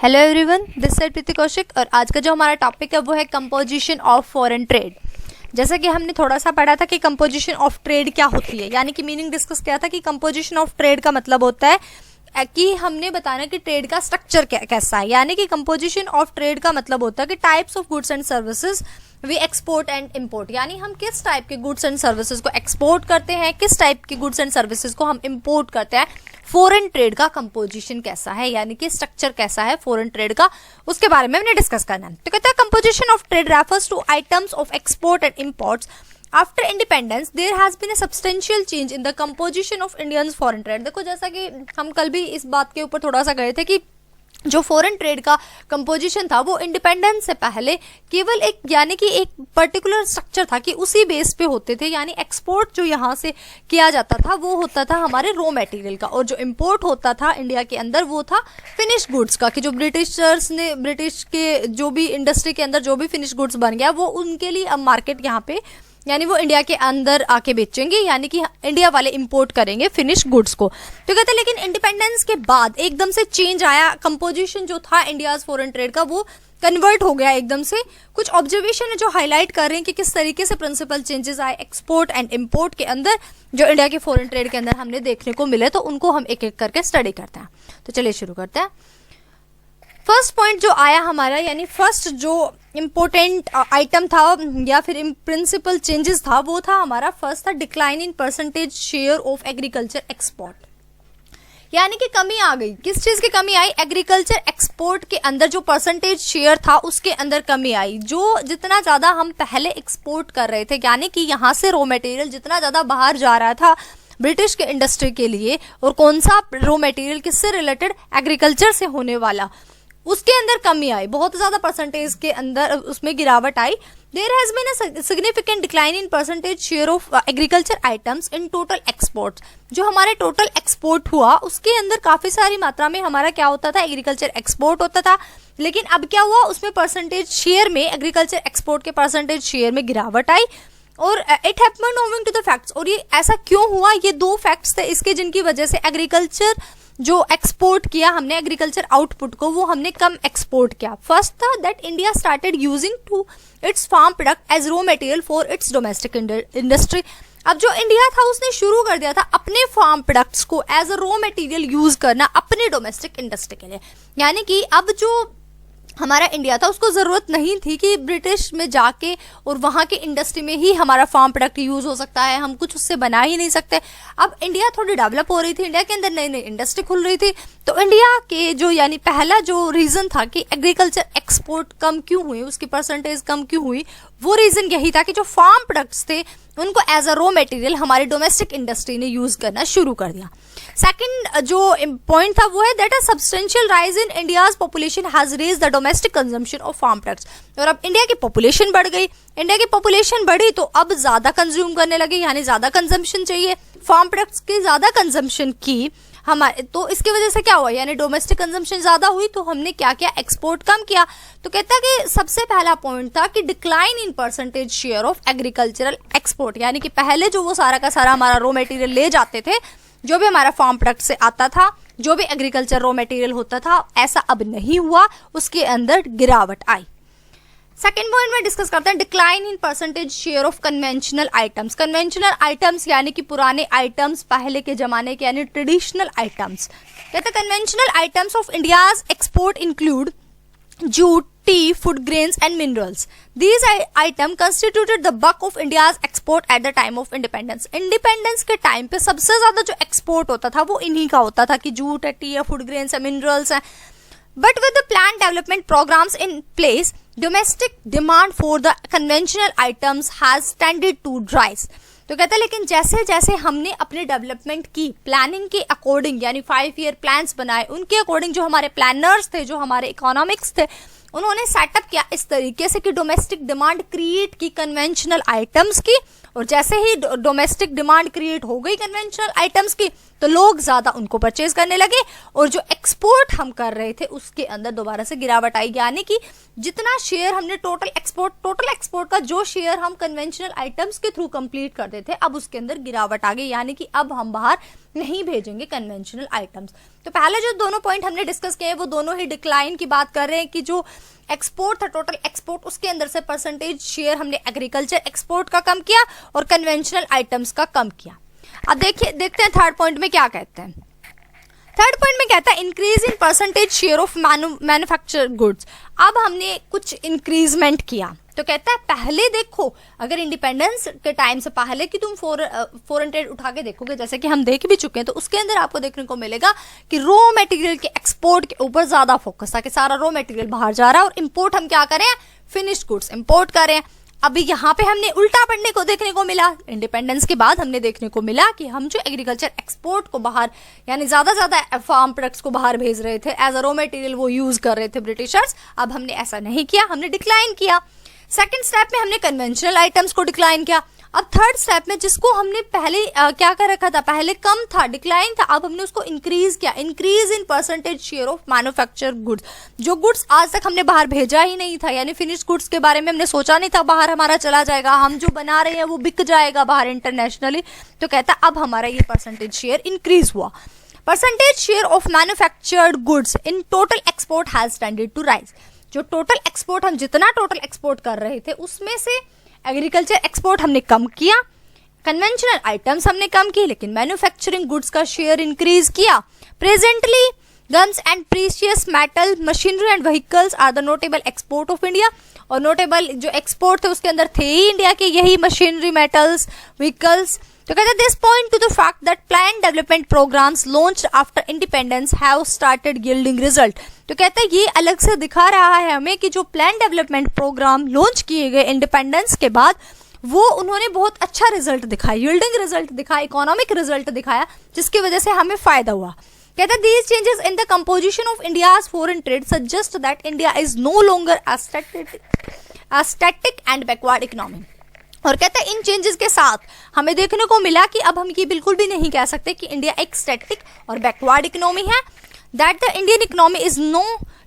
Hello everyone, this side प्रीति कौशिक। और आज का जो हमारा टॉपिक है वो है कंपोजिशन ऑफ फॉरेन ट्रेड। जैसा कि हमने थोड़ा सा पढ़ा था कि कंपोजिशन ऑफ ट्रेड क्या होती है, यानी कि मीनिंग डिस्कस किया था कि कंपोजिशन ऑफ ट्रेड का मतलब होता है कि हमने बताना कि ट्रेड का स्ट्रक्चर कैसा है। यानी कि कंपोजिशन ऑफ ट्रेड का मतलब होता है कि types of goods and services we export and import, यानी हम किस टाइप के गुड्स एंड सर्विसेज को एक्सपोर्ट करते हैं, किस टाइप के गुड्स एंड सर्विसेज को हम इम्पोर्ट करते हैं। फॉरेन ट्रेड का कंपोजिशन कैसा है, यानी कि स्ट्रक्चर कैसा है फॉरेन ट्रेड का, उसके बारे में हमने डिस्कस करना है। तो कहते हैं composition of trade refers to items of export and imports after independence there has been a substantial change in the composition of Indians foreign trade. देखो, जैसा कि हम कल भी इस बात के ऊपर थोड़ा सा गए थे कि जो फॉरेन ट्रेड का कंपोजिशन था वो इंडिपेंडेंस से पहले केवल एक यानी कि एक पर्टिकुलर स्ट्रक्चर था कि उसी बेस पे होते थे। यानी एक्सपोर्ट जो यहाँ से किया जाता था वो होता था हमारे रॉ मटेरियल का, और जो इंपोर्ट होता था इंडिया के अंदर वो था फिनिश गुड्स का, कि जो ब्रिटिशर्स ने ब्रिटिश के जो भी इंडस्ट्री के अंदर जो भी फिनिश गुड्स बन गया वो उनके लिए अब मार्केट यहाँ पे यानी वो इंडिया के अंदर आके बेचेंगे, यानी कि इंडिया वाले इंपोर्ट करेंगे फिनिश गुड्स को। तो कहते हैं लेकिन इंडिपेंडेंस के बाद एकदम से चेंज आया, कंपोजिशन जो था इंडियाज फॉरेन ट्रेड का वो कन्वर्ट हो गया एकदम से। कुछ ऑब्जर्वेशन है जो हाईलाइट कर रहे हैं कि किस तरीके से प्रिंसिपल चेंजेस आए एक्सपोर्ट एंड इम्पोर्ट के अंदर, जो इंडिया के फॉरेन ट्रेड के अंदर हमने देखने को मिले, तो उनको हम एक एक करके स्टडी करते हैं। तो चलिए शुरू करते हैं। फर्स्ट पॉइंट जो आया हमारा, यानी फर्स्ट जो इम्पोर्टेंट आइटम था या फिर प्रिंसिपल चेंजेस था वो था हमारा फर्स्ट था decline in percentage share of agriculture export. यानी कि कमी आ गई। किस चीज की कमी आई? एग्रीकल्चर एक्सपोर्ट के अंदर जो परसेंटेज शेयर था उसके अंदर कमी आई। जो जितना ज्यादा हम पहले एक्सपोर्ट कर रहे थे, यानी कि यहाँ से रॉ मटेरियल जितना ज्यादा बाहर जा रहा था ब्रिटिश के इंडस्ट्री के लिए, और कौन सा रॉ मटेरियल किससे रिलेटेड, एग्रीकल्चर से होने वाला, उसके अंदर कमी आई। बहुत ज्यादा परसेंटेज के अंदर उसमें गिरावट आई। There has been a significant decline in percentage share of agriculture items in total export. जो हमारे टोटल एक्सपोर्ट हुआ उसके अंदर काफी सारी मात्रा में हमारा क्या होता था, एग्रीकल्चर एक्सपोर्ट होता था। लेकिन अब क्या हुआ, उसमें परसेंटेज शेयर में, एग्रीकल्चर एक्सपोर्ट के परसेंटेज शेयर में गिरावट आई। और it happened owing to the facts. और ये ऐसा क्यों हुआ? ये दो फैक्ट्स थे इसके जिनकी वजह से एग्रीकल्चर जो एक्सपोर्ट किया हमने, एग्रीकल्चर आउटपुट को वो हमने कम एक्सपोर्ट किया। फर्स्ट था that India started using to its farm product as raw material for its domestic industry. अब जो इंडिया था उसने शुरू कर दिया था अपने फार्म प्रोडक्ट्स को as a raw material use करना अपने डोमेस्टिक इंडस्ट्री के लिए। यानी कि अब जो हमारा इंडिया था उसको जरूरत नहीं थी कि ब्रिटिश में जाके और वहां के इंडस्ट्री में ही हमारा फार्म प्रोडक्ट यूज हो सकता है, हम कुछ उससे बना ही नहीं सकते। अब इंडिया थोड़ी डेवलप हो रही थी, इंडिया के अंदर नई नई इंडस्ट्री खुल रही थी। तो इंडिया के जो यानी पहला जो रीजन था कि एग्रीकल्चर एक्सपोर्ट कम क्यों हुई, उसकी परसेंटेज कम क्यों हुई, वो रीजन यही था कि जो फार्म प्रोडक्ट्स थे उनको एज अ रॉ मटेरियल हमारी डोमेस्टिक इंडस्ट्री ने यूज करना शुरू कर दिया। सेकंड जो पॉइंट था वो है that a substantial rise in India's population has raise the domestic consumption of farm products. और अब इंडिया की पॉपुलेशन बढ़ गई, इंडिया की पॉपुलेशन बढ़ी तो अब ज्यादा कंज्यूम करने लगे, यानी ज्यादा कंजम्पशन चाहिए, फार्म प्रोडक्ट्स की ज्यादा कंजम्पशन की हमारे। तो इसकी वजह से क्या हुआ, यानी डोमेस्टिक कंजम्पशन ज्यादा हुई तो हमने क्या किया, एक्सपोर्ट कम किया। तो कहता है कि सबसे पहला पॉइंट था कि decline in percentage share of agricultural export. यानी कि पहले जो वो सारा का सारा हमारा रॉ मटेरियल ले जाते थे, जो भी हमारा फार्म प्रोडक्ट से आता था, जो भी एग्रीकल्चर रॉ मटेरियल होता था, ऐसा अब नहीं हुआ, उसके अंदर गिरावट आई। सेकेंड पॉइंट में डिस्कस करते हैं decline in percentage share of conventional items. Conventional items यानी कि पुराने आइटम्स, पहले के जमाने के यानी ट्रेडिशनल आइटम्स। कहते हैं conventional items of India's export include jute, tea, food grains and minerals. These items constituted the bulk of India's export at the time of independence. Independence के टाइम पे सबसे ज्यादा जो एक्सपोर्ट होता था वो इन्हीं का होता था कि जूट है, टी है, फूड ग्रेन्स है, मिनरल्स है। But with the planned development programs in place, domestic demand for the conventional items has tended to rise. तो कहते हैं लेकिन जैसे जैसे हमने अपने डेवलपमेंट की प्लानिंग के अकॉर्डिंग, यानी 5 ईयर प्लान्स बनाए, उनके अकॉर्डिंग जो हमारे प्लानर्स थे, जो हमारे इकोनॉमिक्स थे, उन्होंने सेटअप किया इस तरीके से कि डोमेस्टिक डिमांड क्रिएट की कन्वेंशनल आइटम्स की। और जैसे ही डोमेस्टिक डिमांड क्रिएट हो गई कन्वेंशनल आइटम्स की तो लोग ज्यादा उनको परचेज करने लगे, और जो एक्सपोर्ट हम कर रहे थे उसके अंदर दोबारा से गिरावट आई। यानी कि जितना शेयर हमने टोटल एक्सपोर्ट का जो शेयर हम कन्वेंशनल आइटम्स के थ्रू कंप्लीट करते थे, अब उसके अंदर गिरावट आ गई। यानी कि अब हम बाहर नहीं भेजेंगे कन्वेंशनल आइटम्स। तो पहले जो दोनों पॉइंट हमने डिस्कस किए वो दोनों ही डिक्लाइन की बात कर रहे हैं कि जो एक्सपोर्ट था, टोटल एक्सपोर्ट, उसके अंदर से परसेंटेज शेयर हमने एग्रीकल्चर एक्सपोर्ट का कम किया और कन्वेंशनल आइटम्स का कम किया। अब देखते हैं थर्ड पॉइंट में क्या कहते हैं। थर्ड पॉइंट में कहता है increase in percentage share of manufacture goods. अब हमने कुछ इंक्रीजमेंट किया, तो कहता है पहले देखो, अगर इंडिपेंडेंस के टाइम से पहले कि तुम फॉरेन ट्रेड उठा के देखोगे, जैसे कि हम देख भी चुके हैं, तो उसके अंदर आपको देखने को मिलेगा कि रॉ मटेरियल के एक्सपोर्ट के ऊपर ज्यादा फोकस था कि सारा रॉ मटेरियल बाहर जा रहा है और इंपोर्ट हम क्या करें, फिनिश्ड गुड्स इंपोर्ट करें। अभी यहाँ पे हमने उल्टा पड़ने को देखने को मिला। इंडिपेंडेंस के बाद हमने देखने को मिला कि हम जो एग्रीकल्चर एक्सपोर्ट को बाहर, यानी ज्यादा फार्म प्रोडक्ट्स को बाहर भेज रहे थे, एज अ रॉ मटेरियल वो यूज कर रहे थे ब्रिटिशर्स। अब हमने ऐसा नहीं किया, हमने डिक्लाइन किया। सेकंड स्टेप में हमने कन्वेंशनल आइटम्स को डिक्लाइन किया। अब थर्ड स्टेप में जिसको हमने पहले क्या कर रखा था, पहले कम था, डिक्लाइन था, अब हमने उसको इंक्रीज किया, increase in percentage share of manufacture goods. जो गुड्स आज तक हमने बाहर भेजा ही नहीं था, यानी फिनिश्ड गुड्स के बारे में हमने सोचा नहीं था बाहर हमारा चला जाएगा, हम जो बना रहे हैं वो बिक जाएगा बाहर इंटरनेशनली, तो कहता अब हमारा ये परसेंटेज शेयर इंक्रीज हुआ। Percentage share of manufactured goods in total export has tended to rise. जो टोटल एक्सपोर्ट, हम जितना टोटल एक्सपोर्ट कर रहे थे उसमें से एग्रीकल्चर एक्सपोर्ट हमने कम किया, कन्वेंशनल आइटम्स हमने कम किए, लेकिन मैन्युफैक्चरिंग गुड्स का शेयर इंक्रीज किया। Presently gems and precious metal, machinery and vehicles are the notable export of India. और नोटेबल जो एक्सपोर्ट थे उसके अंदर थे ही इंडिया के यही मशीनरी, मेटल्स, व्हीकल्स। तो कहते हैं this point to the fact that plan development programmes launched after independence have started yielding result. तो कहते हैं ये अलग से दिखा रहा है हमें कि जो प्लान डेवलपमेंट प्रोग्राम लॉन्च किए गए इंडिपेंडेंस के बाद, वो उन्होंने बहुत अच्छा रिजल्ट दिखाया, यील्डिंग रिजल्ट दिखाया, इकोनॉमिक रिजल्ट दिखाया, जिसकी वजह से हमें फायदा हुआ। कहते हैं these changes in the composition of India's foreign trade suggest that India is no longer a static and backward economy। और कहते हैं इन चेंजेस के साथ हमें देखने को मिला कि अब हम ये बिल्कुल भी नहीं कह सकते कि इंडिया एक स्टैटिक और बैकवर्ड इकोनॉमी है। That the Indian economy is no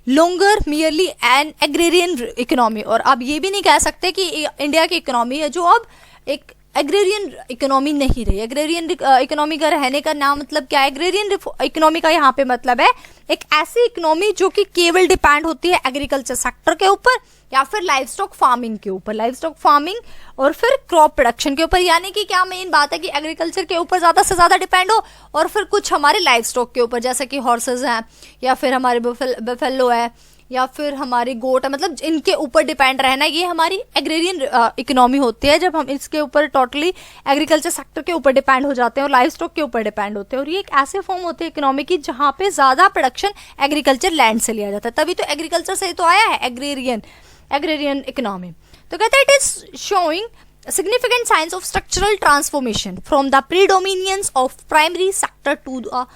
longer merely an agrarian economy. और अब ये भी नहीं कह सकते कि इंडिया की इकोनॉमी है जो अब एक एग्रेरियन इकोनॉमी नहीं रही। एग्रेरियन इकोनॉमी का रहने का नाम मतलब क्या है, एग्रेरियन इकोनॉमी का यहाँ पे मतलब है एक ऐसी इकोनॉमी जो कि केवल डिपेंड होती है एग्रीकल्चर सेक्टर के ऊपर या फिर लाइव स्टॉक फार्मिंग के ऊपर, लाइव स्टॉक फार्मिंग और फिर क्रॉप प्रोडक्शन के ऊपर। यानी कि क्या मेन बात है कि एग्रीकल्चर के ऊपर ज्यादा से ज्यादा डिपेंड हो और फिर कुछ हमारे लाइव स्टॉक के ऊपर, जैसे कि हॉर्सेज हैं या फिर हमारे बफेलो है या फिर हमारी गोट है, मतलब इनके ऊपर डिपेंड रहना, ये हमारी एग्रेरियन इकोनॉमी होती है जब हम इसके ऊपर टोटली एग्रीकल्चर सेक्टर के ऊपर डिपेंड हो जाते हैं और लाइव स्टॉक के ऊपर डिपेंड होते हैं। और ये एक ऐसे फॉर्म होते हैं इकोनॉमी की जहाँ पे ज्यादा प्रोडक्शन एग्रीकल्चर लैंड से लिया जाता है, तभी तो एग्रीकल्चर से तो आया है एग्रेरियन इकोनॉमी। तो कहते हैं it is showing significant signs of structural transformation from the predominance of primary sector to the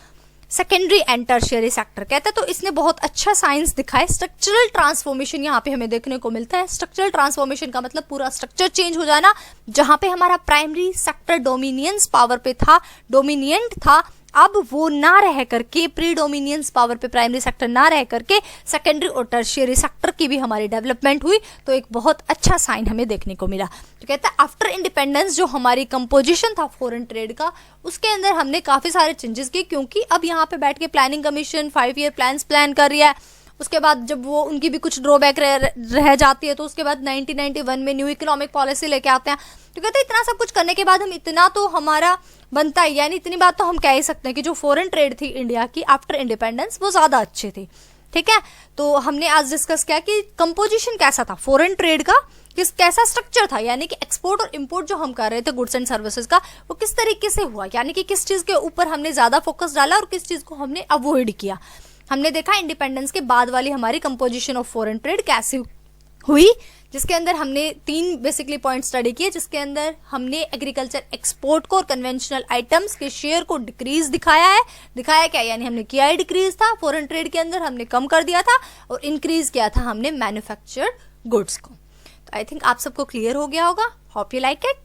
secondary and tertiary sector. कहते हैं तो इसने बहुत अच्छा साइंस दिखाए। स्ट्रक्चरल ट्रांसफॉर्मेशन यहाँ पे हमें देखने को मिलता है। स्ट्रक्चरल ट्रांसफॉर्मेशन का मतलब पूरा स्ट्रक्चर चेंज हो जाना, जहां पे हमारा प्राइमरी सेक्टर डोमिनियंस पावर पे था, डोमिनियंट था, अब वो ना रह करके प्रीडोमिनियंस पावर पे प्राइमरी सेक्टर ना रह करके सेकेंडरी और टर्शियरी सेक्टर की भी हमारी डेवलपमेंट हुई। तो एक बहुत अच्छा साइन हमें देखने को मिला। तो कहता है आफ्टर इंडिपेंडेंस जो हमारी कंपोजिशन था फॉरेन ट्रेड का, उसके अंदर हमने काफी सारे चेंजेस किए, क्योंकि अब यहाँ पे बैठ के प्लानिंग कमीशन 5 ईयर प्लान कर रहा है। उसके बाद जब वो उनकी भी कुछ ड्रॉबैक रह जाती है तो उसके बाद 1991 में न्यू इकोनॉमिक पॉलिसी लेके आते हैं। तो कहते हैं इतना सब कुछ करने के बाद हम इतना तो हमारा बनता है, यानी इतनी बात तो हम कह ही सकते हैं कि जो फॉरेन ट्रेड थी इंडिया की आफ्टर इंडिपेंडेंस वो ज्यादा अच्छी थी। ठीक है, तो हमने आज डिस्कस किया कि कंपोजिशन कैसा था फॉरेन ट्रेड का, कैसा स्ट्रक्चर था, यानी कि एक्सपोर्ट और इंपोर्ट जो हम कर रहे थे गुड्स एंड सर्विसेज का, वो किस तरीके से हुआ, यानी कि किस चीज के ऊपर हमने ज्यादा फोकस डाला और किस चीज को हमने अवॉइड किया। हमने देखा इंडिपेंडेंस के बाद वाली हमारी कंपोजिशन ऑफ फॉरेन ट्रेड कैसी हुई, जिसके अंदर हमने 3 बेसिकली पॉइंट स्टडी किए, जिसके अंदर हमने एग्रीकल्चर एक्सपोर्ट को और कन्वेंशनल आइटम्स के शेयर को डिक्रीज दिखाया है। दिखाया क्या, यानी हमने किया ही डिक्रीज था फॉरेन ट्रेड के अंदर, हमने कम कर दिया था, और इंक्रीज किया था हमने मैन्युफैक्चर्ड गुड्स को। तो आई थिंक आप सबको क्लियर हो गया होगा। Hope you like it.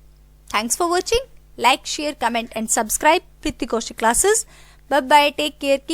Thanks for watching. Like, share, comment and subscribe Preeti Kaushik classes. Bye bye, take care, keep